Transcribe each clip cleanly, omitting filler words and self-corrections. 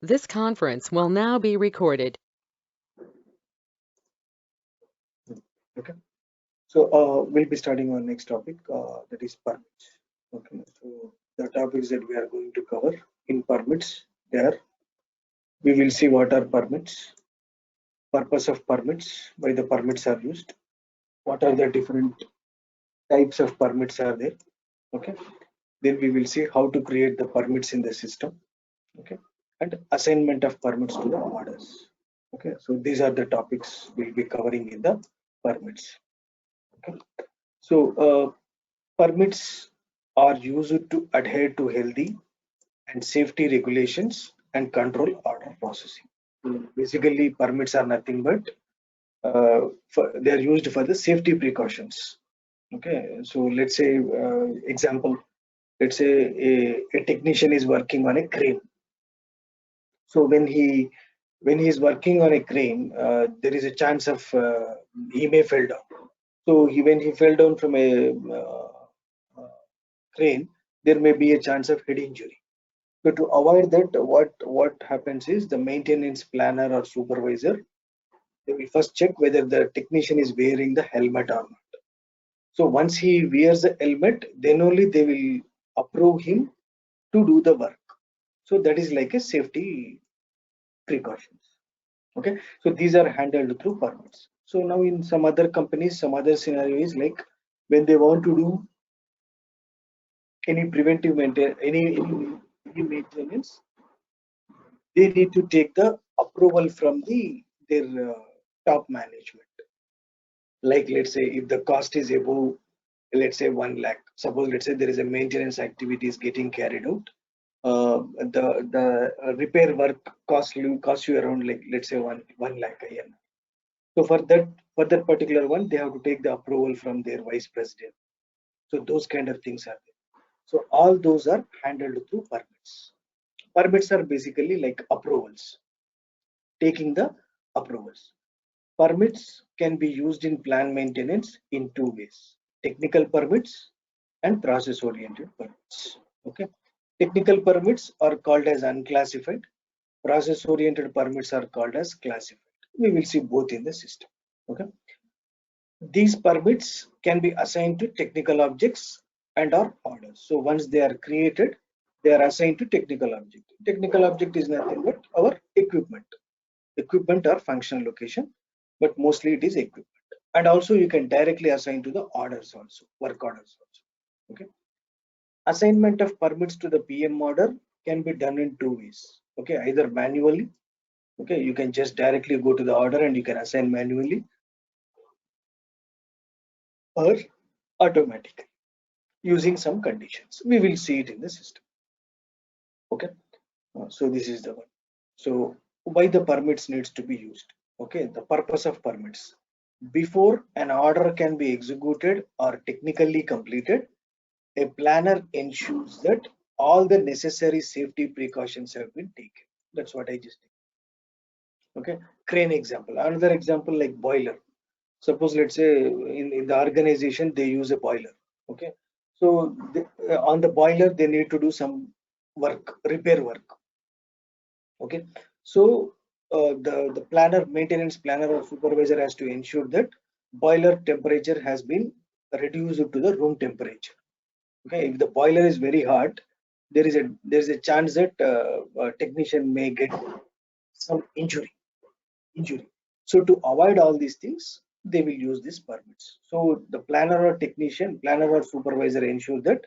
This conference will now be recorded. Okay, so we'll be starting our next topic, that is permits. Okay, so the topics that we are going to cover in permits, there we will see what are permits, purpose of permits, why the permits are used, what are the different types of permits are there. Okay, then we will see how to create the permits in the system. Okay, and assignment of permits to the orders. Okay, so these are the topics we'll be covering in the permits. Okay, so permits are used to adhere to healthy and safety regulations and control order processing. Basically, permits are nothing but they are used for the safety precautions. Okay, so let's say example, let's say a technician is working on a crane. So when he is working on a crane, there is a chance of he may fall down. So when he fell down from a uh, crane, there may be a chance of head injury. So to avoid that, what happens is the maintenance planner or supervisor, they will first check whether the technician is wearing the helmet or not. So once he wears the helmet, then only they will approve him to do the work. So that is like a safety precautions. Okay, so these are handled through permits. So now in some other companies, some other scenario is like when they want to do any preventive maintenance, any maintenance, they need to take the approval from their top management. Like let's say if the cost is above, let's say 1 lakh, suppose let's say there is a maintenance activity is getting carried out, the repair work cost you around, like let's say 1 lakh a year. So for that particular one, they have to take the approval from their vice president. So those kind of things are there. So all those are handled through permits. Permits are basically like approvals, taking the approvals. Permits can be used in plant maintenance in two ways: technical permits and process oriented permits. Okay, technical permits are called as unclassified, process oriented permits are called as classified. We will see both in the system. Okay, these permits can be assigned to technical objects and or orders. So once they are created, they are assigned to technical object. Technical object is nothing but our equipment or functional location, but mostly it is equipment. And also you can directly assign to the orders also, work orders also. Okay, assignment of permits to the PM order can be done in two ways. Okay, either manually. Okay, you can just directly go to the order and you can assign manually, or automatically using some conditions. We will see it in the system. Okay, so this is the one. So why the permits needs to be used? Okay, the purpose of permits: before an order can be executed or technically completed, a planner ensures that all the necessary safety precautions have been taken. That's what I just did. Okay, crane example. Another example like boiler. Suppose let's say in the organization they use a boiler. Okay, so on the boiler they need to do some work, repair work. Okay, so the planner, maintenance planner or supervisor has to ensure that boiler temperature has been reduced to the room temperature. Okay, if the boiler is very hot, there is a chance that a technician may get some injury. So to avoid all these things, they will use these permits. So the planner or supervisor ensure that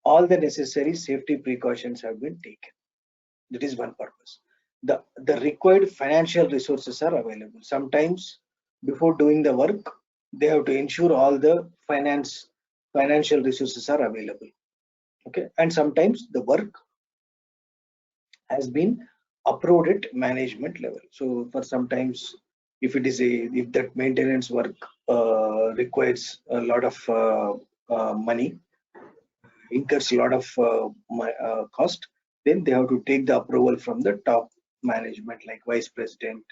all the necessary safety precautions have been taken. That is one purpose. The required financial resources are available. Sometimes before doing the work, they have to ensure all the financial resources are available. Okay, and sometimes the work has been approved at management level. So for sometimes, if that maintenance work requires a lot of money, incurs a lot of cost, then they have to take the approval from the top management like vice president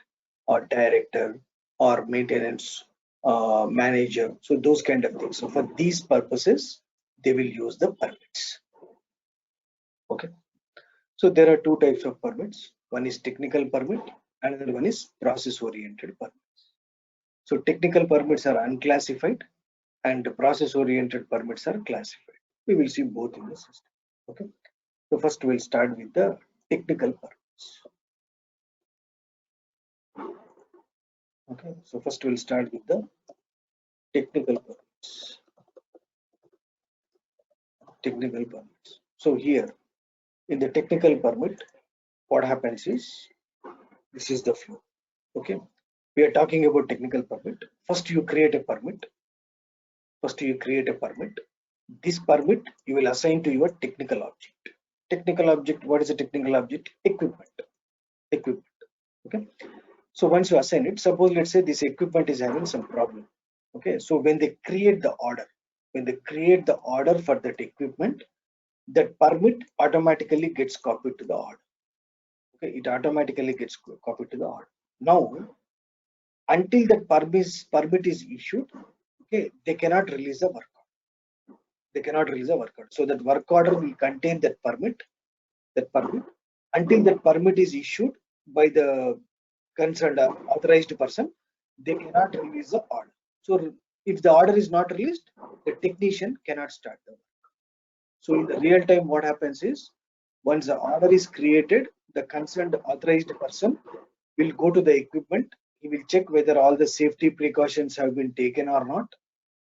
or director or maintenance manager. So those kind of things. So for these purposes, they will use the permits. Okay. So there are two types of permits. One is technical permit, another one is process-oriented permits. So technical permits are unclassified and process-oriented permits are classified. We will see both in the system. Okay. So first we'll start with the technical permits. Okay. So first we'll start with the technical permits. Technical permits. So here in the technical permit, what happens is this is the flow. Okay. We are talking about technical permit. First you create a permit. This permit you will assign to your technical object. Technical object, what is a technical object? Equipment. Okay. So once you assign it, suppose let's say this equipment is having some problem. Okay. So when they create the order, for that equipment, that permit automatically gets copied to the order. Okay. It automatically gets copied to the order. Now, until that permit is issued, okay, they cannot release the work order. So that work order will contain that permit until that permit is issued by the concerned authorized person. They cannot release the order. So if the order is not released, the technician cannot start the work. So in the real time, what happens is once the order is created, the concerned authorized person will go to the equipment. He will check whether all the safety precautions have been taken or not.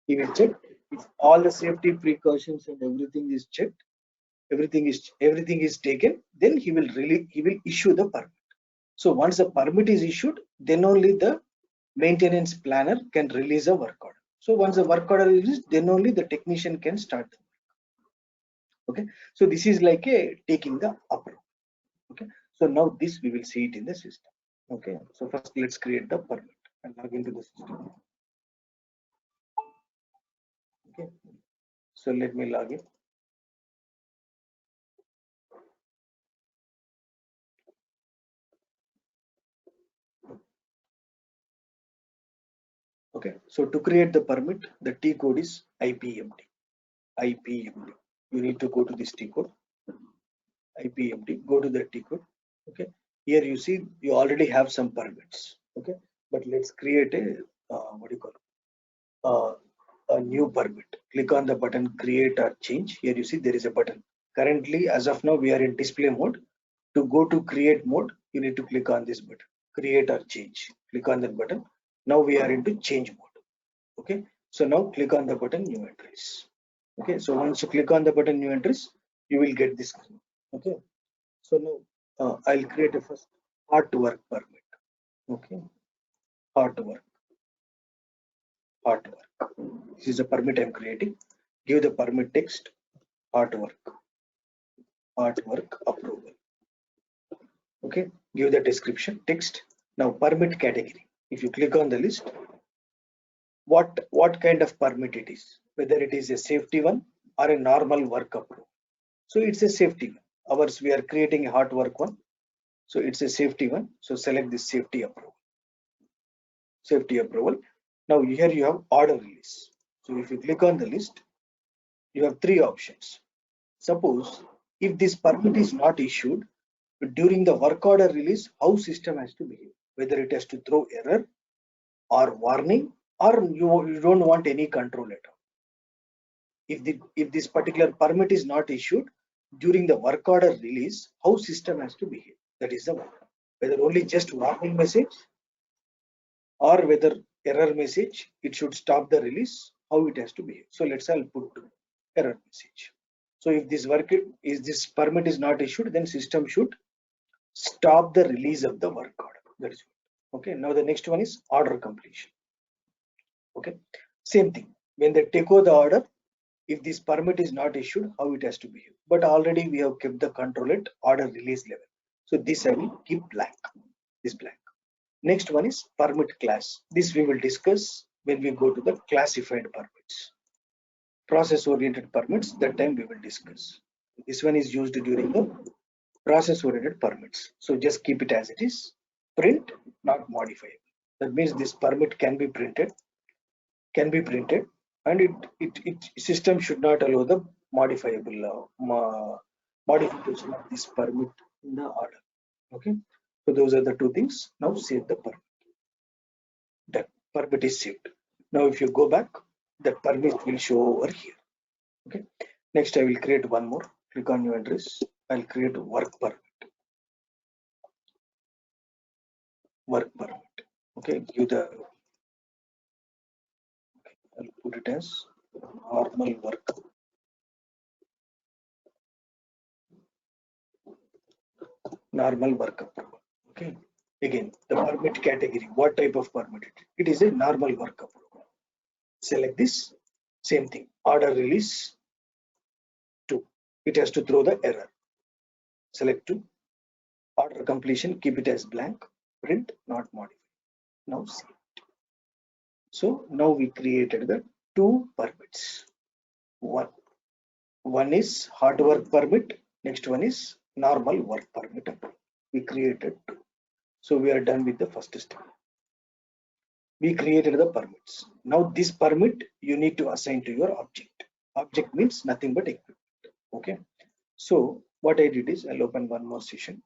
He will check if all the safety precautions and everything is checked, everything is taken, then he will issue the permit. So once the permit is issued, then only the maintenance planner can release a work order. So once the work order is released, then only the technician can start the work. Okay. So this is like a taking the approval. Okay. So now this we will see it in the system. Okay. So first let's create the permit and log into the system. Okay. So let me log in. Okay, so to create the permit, the T code is IPMD. You need to go to this T code. IPMD. Go to the T code. Okay. Here you see you already have some permits. Okay, but let's create a a new permit. Click on the button Create or Change. Here you see there is a button. Currently, as of now, we are in display mode. To go to create mode, you need to click on this button, Create or Change. Click on that button. Now we are into change mode. Okay, so now click on the button New Entries. Okay, so once you click on the button New Entries, you will get this screen. Okay, so now I'll create a first artwork permit. Okay, artwork. This is a permit I'm creating. Give the permit text artwork approval. Okay, give the description text. Now permit category. If you click on the list, what kind of permit it is, whether it is a safety one or a normal work approval. So it's a safety one. Ours, we are creating a hot work one, so it's a safety one. So select this safety approval. Now here you have order release. So if you click on the list, you have three options. Suppose if this permit is not issued during the work order release, how system has to behave, whether it has to throw error or warning, or you don't want any control at all. If this particular permit is not issued during the work order release, how system has to behave. That is the one. Whether only just warning message or whether error message, it should stop the release, how it has to behave. So let's say I'll put error message. So if this permit is not issued, then system should stop the release of the work order. That is okay. Now the next one is order completion. Okay, same thing. When they take over the order, if this permit is not issued, how it has to behave. But already we have kept the control at order release level. So this I will keep blank. This blank. Next one is permit class. This we will discuss when we go to the classified permits. Process-oriented permits, that time we will discuss. This one is used during the process-oriented permits. So just keep it as it is. Print, not modifiable. That means this permit can be printed, and it system should not allow the modifiable modification of this permit in the order. Okay. So those are the two things. Now save the permit. That permit is saved. Now if you go back, that permit will show over here. Okay. Next I will create one more. Click on new address. I'll create work permit. Work permit. Okay. Give the. Okay, I'll put it as normal work. Normal work approval. Okay. Again, the permit category. What type of permit it is? It is a normal work approval. Select this. Same thing. Order release 2. It has to throw the error. Select 2. Order completion. Keep it as blank. Print not modified. Now save it. So now we created the 2 permits. One is hard work permit. Next one is normal work permit. We created 2. So we are done with the first step. We created the permits. Now this permit you need to assign to your object. Object means nothing but equipment. Okay. So what I did is I'll open one more session.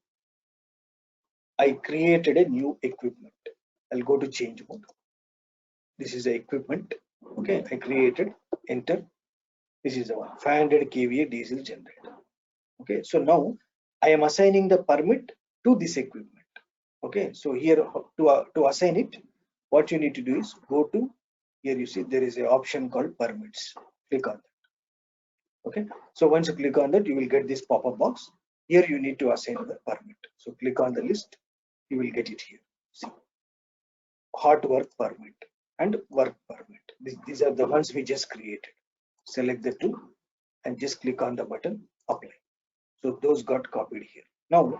I created a new equipment. I'll go to change mode. This is the equipment. Okay. I created, enter. This is the one 500 kVA diesel generator. Okay. So now I am assigning the permit to this equipment. Okay. So here to assign it, what you need to do is go to here. You see there is an option called permits. Click on that. Okay. So once you click on that, you will get this pop-up box. Here you need to assign the permit. So click on the list. You will get it here. See, hot work permit and work permit. These are the ones we just created. Select the 2 and just click on the button apply. So those got copied here. Now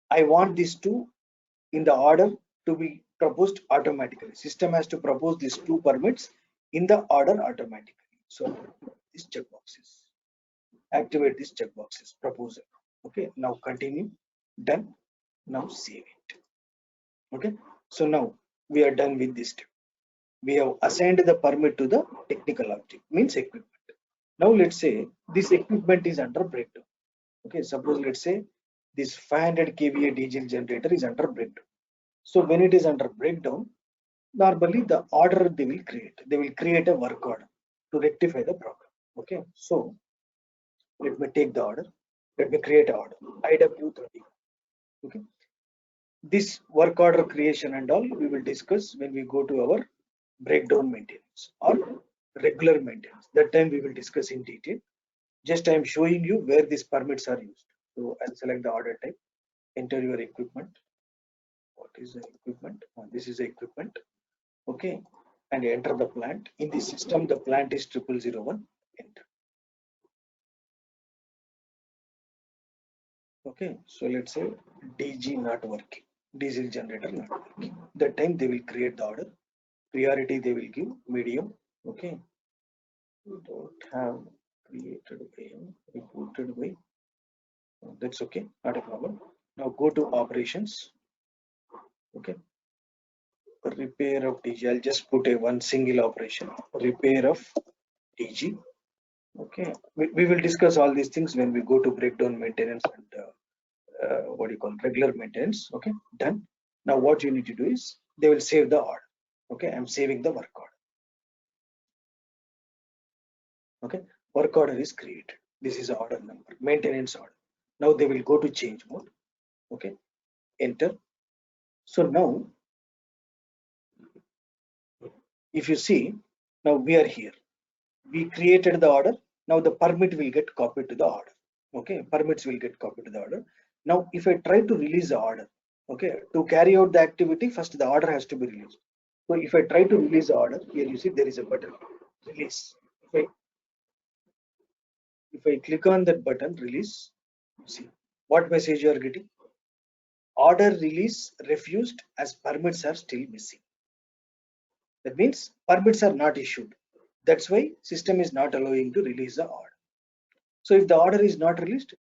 I want these 2 in the order to be proposed automatically. System has to propose these 2 permits in the order automatically. So these checkboxes. Activate these checkboxes. Proposal. Okay. Now continue. Done. Now save it. Okay. So now we are done with this step. We have assigned the permit to the technical object, means equipment. Now let's say this equipment is under breakdown. Okay. Suppose let's say this 500 kVA diesel generator is under breakdown. So when it is under breakdown, normally the order they will create a work order to rectify the problem. Okay. So let me take the order. Let me create an order. IW30. Okay. This work order creation and all we will discuss when we go to our breakdown maintenance or regular maintenance. That time we will discuss in detail. Just I am showing you where these permits are used. So I'll select the order type, enter your equipment. What is the equipment? This is the equipment. Okay. And enter the plant. In the system, the plant is 0001. Enter. Okay. So let's say DG not working. Diesel generator not working. That time they will create the order. Priority they will give medium. Okay. We don't have created by reported by. That's okay. Not a problem. Now go to operations. Okay. Repair of DG. I'll just put a one single operation. Repair of DG. Okay. We will discuss all these things when we go to breakdown maintenance and what do you call regular maintenance. Okay. Done. Now what you need to do is they will save the order. Okay. I'm saving the work order. Okay. Work order is created. This is the order number. Maintenance order. Now they will go to change mode. Okay. Enter. So now if you see, now we are here. We created the order. Now the permit will get copied to the order. Okay. Permits will get copied to the order. Now if I try to release the order, okay, to carry out the activity, first the order has to be released. So if I try to release the order, here you see there is a button, release. If I click on that button, release, see what message you are getting. Order release refused as permits are still missing. That means permits are not issued. That's why system is not allowing to release the order. So if the order is not released,